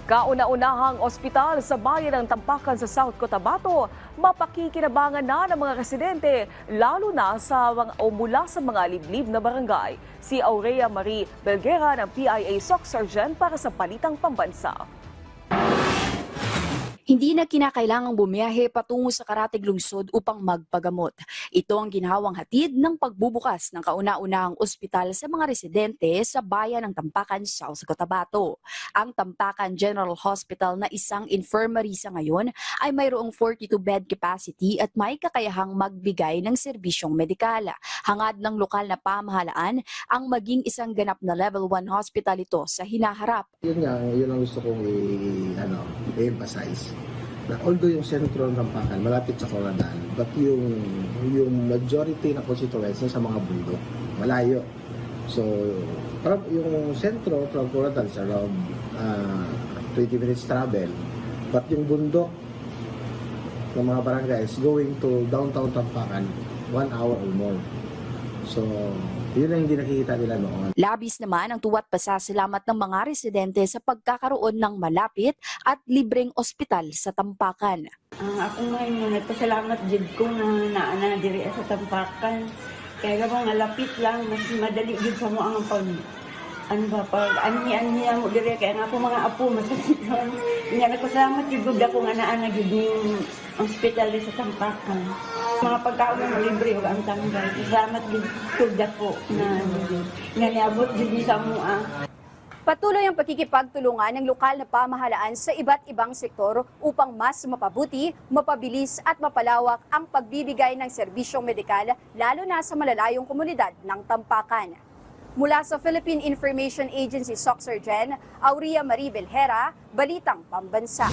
Kauna-unahang ospital sa bayan ng Tampakan sa South Cotabato, mapakikinabangan na ng mga residente, lalo na mula sa mga liblib na barangay. Si Aurea Marie Belguera ng PIA SOC Sergeant para sa Balitang Pambansa. Hindi na kinakailangang bumiyahe patungo sa karatig lungsod upang magpagamot. Ito ang ginhawang hatid ng pagbubukas ng kauna-unahang ospital sa mga residente sa bayan ng Tampakan, South Cotabato. Ang Tampakan General Hospital na isang infirmary sa ngayon ay mayroong 42-bed capacity at may kakayahang magbigay ng serbisyong medikal. Hangad ng lokal na pamahalaan ang maging isang ganap na level 1 hospital ito sa hinaharap. Yun ang gusto kong i-emphasize. Na although yung sentro ng Tampakan malapit sa Coronadal, but yung majority na constituency sa mga bundok, malayo. So, yung sentro from Coronadal is around 20 minutes travel. But yung bundok ng mga barangays going to downtown Tampakan, 1 hour or more. So, yun ang hindi nakikita nila noon. Labis naman ang tuwa't pasasalamat ng mga residente sa pagkakaroon ng malapit at libreng ospital sa Tampakan. Ako ngayon, nagpasalamat jud ko na naana diri sa Tampakan. Kaya nga lapit lang, mas madali jud sa mo ang pag ani mo diri kaya nga ako mga apo masakit lang. Nga nagpasalamat jud ako nga naana jud yung ospital sa Tampakan. Mga pagkaon na libre o ang tanggay. Salamat din ko na niabot din sa mua. Patuloy ang pakikipagtulungan ng lokal na pamahalaan sa iba't ibang sektor upang mas mapabuti, mapabilis at mapalawak ang pagbibigay ng serbisyong medikal lalo na sa malalayong komunidad ng Tampakan. Mula sa Philippine Information Agency SOC Sergeant Aurea Marie Belguera, Balitang Pambansa.